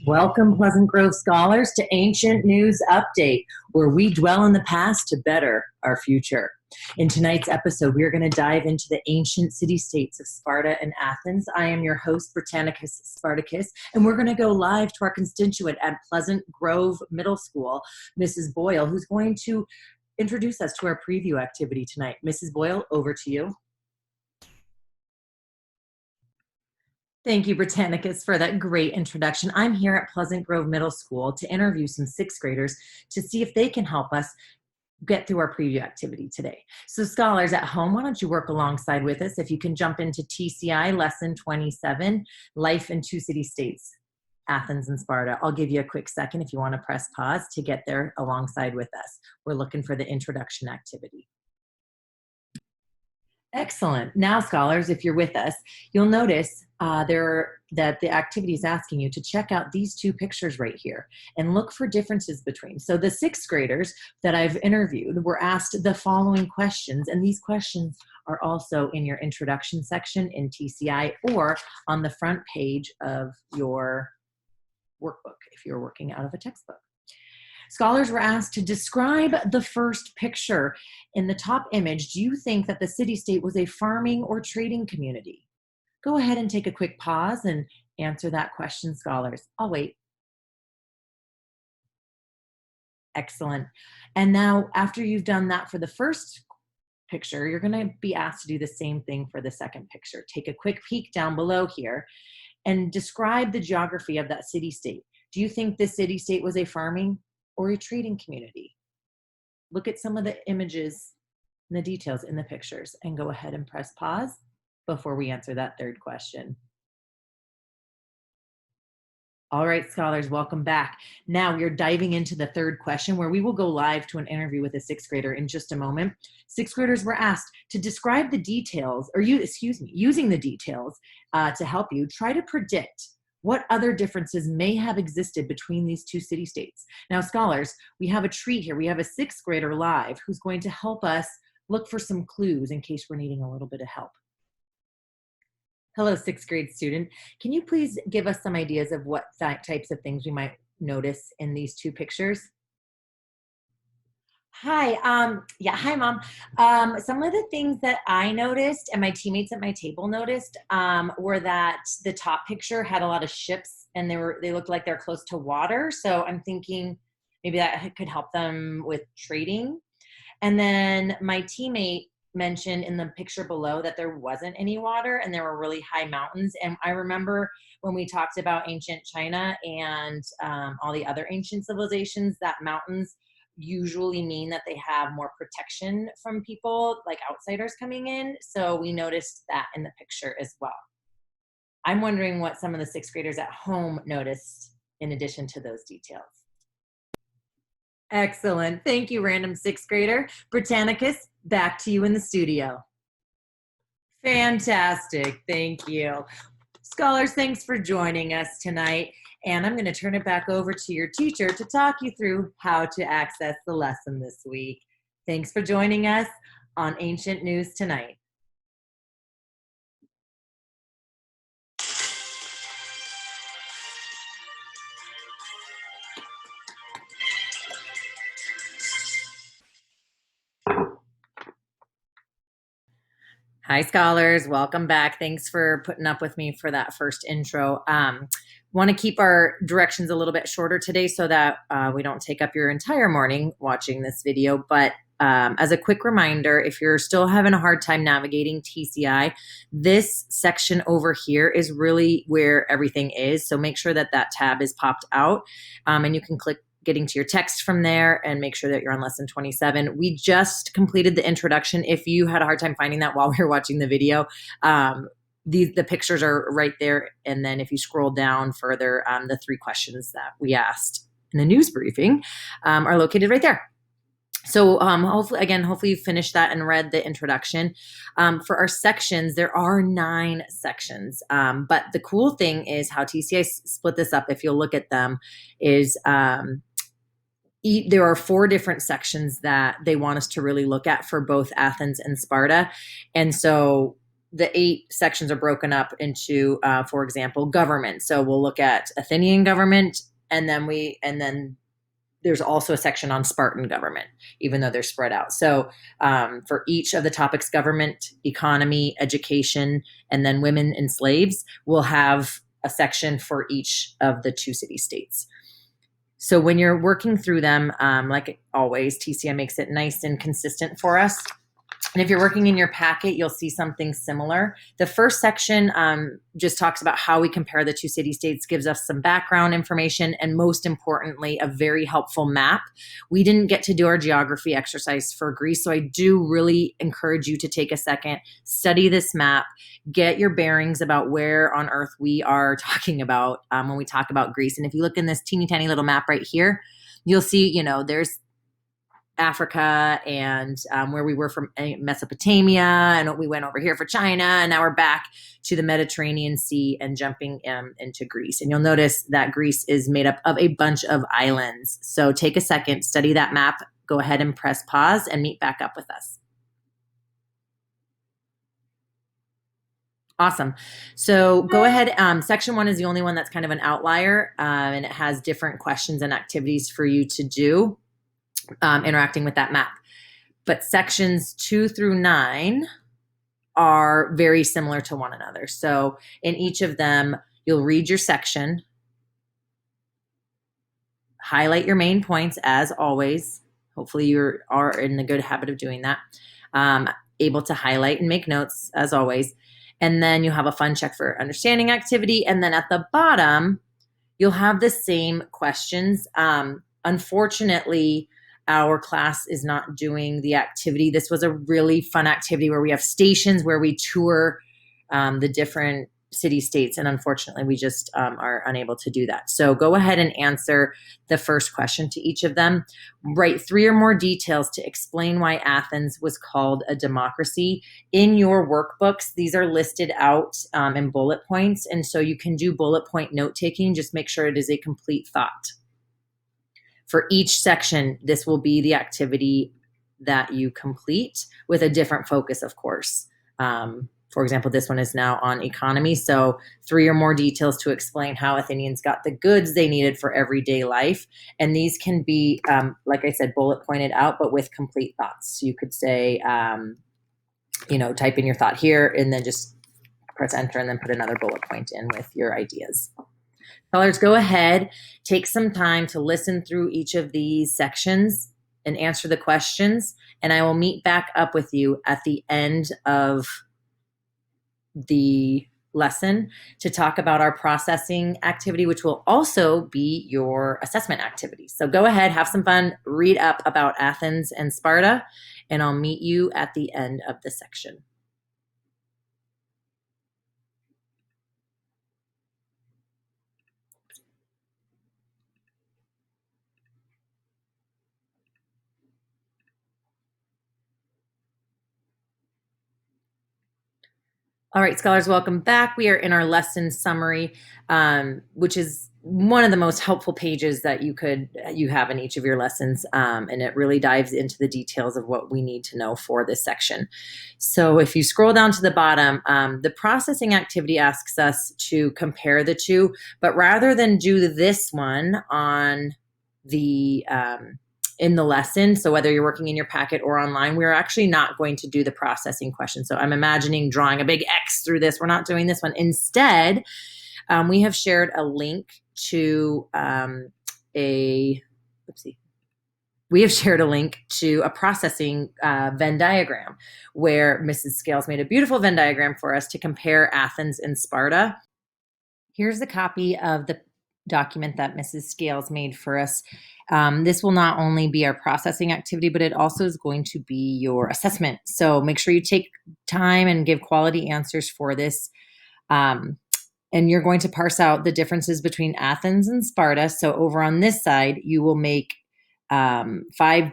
Welcome, Pleasant Grove scholars, to Ancient News Update, where we dwell in the past to better our future. In tonight's episode, we are going to dive into the ancient city-states of Sparta and Athens. I am your host, Britannicus Spartacus, and we're going to go live to our constituent at Pleasant Grove Middle School, Mrs. Boyle, who's going to introduce us to our preview activity tonight. Mrs. Boyle, over to you. Thank you, Britannicus, for that great introduction. I'm here at Pleasant Grove Middle School to interview some sixth graders to see if they can help us get through our preview activity today. So scholars at home, why don't you work alongside with us? If you can jump into TCI lesson 27, Life in Two City-States, Athens and Sparta. I'll give you a quick second if you want to press pause to get there alongside with us. We're looking for the introduction activity. Excellent. Now, scholars, if you're with us, you'll notice that the activity is asking you to check out these two pictures right here and look for differences between. So the sixth graders that I've interviewed were asked the following questions, and these questions are also in your introduction section in TCI or on the front page of your workbook if you're working out of a textbook. Scholars were asked to describe the first picture. In the top image, do you think that the city-state was a farming or trading community? Go ahead and take a quick pause and answer that question, scholars. I'll wait. Excellent. And now, after you've done that for the first picture, you're going to be asked to do the same thing for the second picture. Take a quick peek down below here and describe the geography of that city-state. Do you think the city-state was a farming or a trading community? Look at some of the images and the details in the pictures and go ahead and press pause before we answer that third question. All right, scholars, welcome back. Now we're diving into the third question where we will go live to an interview with a sixth grader in just a moment. Sixth graders were asked to describe the details, or using the details to help you, try to predict what other differences may have existed between these two city-states. Now, scholars, we have a treat here. We have a sixth grader live who's going to help us look for some clues in case we're needing a little bit of help. Hello, sixth grade student. Can you please give us some ideas of what types of things we might notice in these two pictures? Hi, hi, Mom. Some of the things that I noticed and my teammates at my table noticed were that the top picture had a lot of ships and they looked like they're close to water. So I'm thinking maybe that could help them with trading. And then my teammate mentioned in the picture below that there wasn't any water and there were really high mountains. And I remember when we talked about ancient China and all the other ancient civilizations, that mountains usually mean that they have more protection from people like outsiders coming in. So we noticed that in the picture as well. I'm wondering what some of the sixth graders at home noticed in addition to those details. Excellent. Thank you, random sixth grader. Britannicus, back to you in the studio. Fantastic. Thank you. Scholars, thanks for joining us tonight. And I'm going to turn it back over to your teacher to talk you through how to access the lesson this week. Thanks for joining us on Ancient News Tonight. Hi, scholars. Welcome back. Thanks for putting up with me for that first intro. Want to keep our directions a little bit shorter today so that we don't take up your entire morning watching this video. But as a quick reminder, if you're still having a hard time navigating TCI, this section over here is really where everything is. So make sure that that tab is popped out and you can click getting to your text from there and make sure that you're on lesson 27. We just completed the introduction. If you had a hard time finding that while we were watching the video, the pictures are right there. And then if you scroll down further, the three questions that we asked in the news briefing are located right there. So hopefully you finished that and read the introduction. For our sections, there are 9 sections. But the cool thing is how TCI split this up, if you'll look at them, is there are 4 different sections that they want us to really look at for both Athens and Sparta. And so the 8 sections are broken up into, for example, government. So we'll look at Athenian government, and then there's also a section on Spartan government, even though they're spread out. So for each of the topics, government, economy, education, and then women and slaves, we'll have a section for each of the 2 city-states. So when you're working through them, like always, TCI makes it nice and consistent for us. And if you're working in your packet, you'll see something similar. The first section just talks about how we compare the 2 city-states, gives us some background information, and most importantly, a very helpful map. We didn't get to do our geography exercise for Greece, so I do really encourage you to take a second, study this map, get your bearings about where on earth we are talking about when we talk about Greece. And if you look in this teeny tiny little map right here, you'll see, there's Africa and where we were from Mesopotamia, and we went over here for China, and now we're back to the Mediterranean Sea and jumping into Greece. And you'll notice that Greece is made up of a bunch of islands. So take a second, study that map, go ahead and press pause and meet back up with us. Awesome. So go ahead. Section 1 is the only one that's kind of an outlier, and it has different questions and activities for you to do. Interacting with that map. But sections 2 through 9 are very similar to one another. So in each of them, you'll read your section, highlight your main points as always. Hopefully you are in the good habit of doing that. Able to highlight and make notes as always. And then you have a fun check for understanding activity. And then at the bottom, you'll have the same questions. Unfortunately, our class is not doing the activity. This was a really fun activity where we have stations where we tour the different city-states, and unfortunately we just are unable to do that. So go ahead and answer the first question to each of them. Write 3 or more details to explain why Athens was called a democracy. In your workbooks, these are listed out in bullet points, and so you can do bullet point note-taking. Just make sure it is a complete thought. For each section, this will be the activity that you complete with a different focus, of course. For example, this one is now on economy. So 3 or more details to explain how Athenians got the goods they needed for everyday life. And these can be, like I said, bullet pointed out, but with complete thoughts. So you could say, type in your thought here and then just press enter and then put another bullet point in with your ideas. Scholars, go ahead, take some time to listen through each of these sections and answer the questions, and I will meet back up with you at the end of the lesson to talk about our processing activity, which will also be your assessment activity. So go ahead, have some fun, read up about Athens and Sparta, and I'll meet you at the end of the section. All right, scholars, welcome back. We are in our lesson summary, which is one of the most helpful pages that you have in each of your lessons, and it really dives into the details of what we need to know for this section. So if you scroll down to the bottom, the processing activity asks us to compare the 2, but rather than do this one on the in the lesson, so whether you're working in your packet or online, we're actually not going to do the processing question. So I'm imagining drawing a big X through this. We're not doing this one. Instead, we have shared a link to a processing Venn diagram where Mrs. Scales made a beautiful Venn diagram for us to compare Athens and Sparta. Here's the copy of the document that Mrs. Scales made for us. This will not only be our processing activity, but it also is going to be your assessment. So make sure you take time and give quality answers for this. And you're going to parse out the differences between Athens and Sparta. So over on this side, you will make 5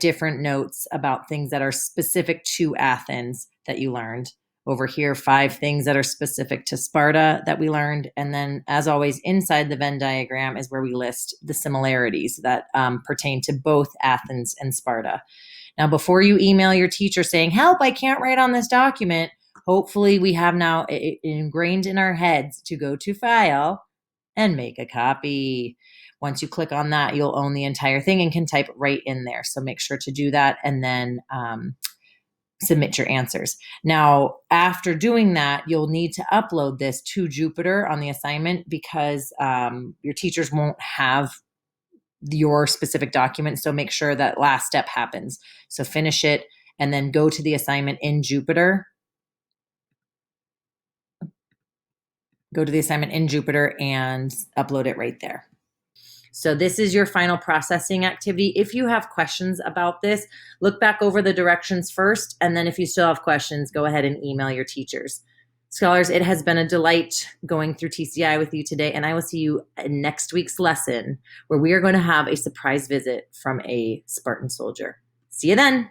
different notes about things that are specific to Athens that you learned. Over here, 5 things that are specific to Sparta that we learned. And then, as always, inside the Venn diagram is where we list the similarities that pertain to both Athens and Sparta. Now, before you email your teacher saying, help, I can't write on this document, hopefully we have now it ingrained in our heads to go to File and make a copy. Once you click on that, you'll own the entire thing and can type right in there. So make sure to do that and then submit your answers. Now, after doing that, you'll need to upload this to Jupyter on the assignment because your teachers won't have your specific document. So make sure that last step happens. So finish it and then go to the assignment in Jupyter. Go to the assignment in Jupyter and upload it right there. So this is your final processing activity. If you have questions about this, look back over the directions first. And then if you still have questions, go ahead and email your teachers. Scholars, it has been a delight going through TCI with you today. And I will see you in next week's lesson where we are going to have a surprise visit from a Spartan soldier. See you then.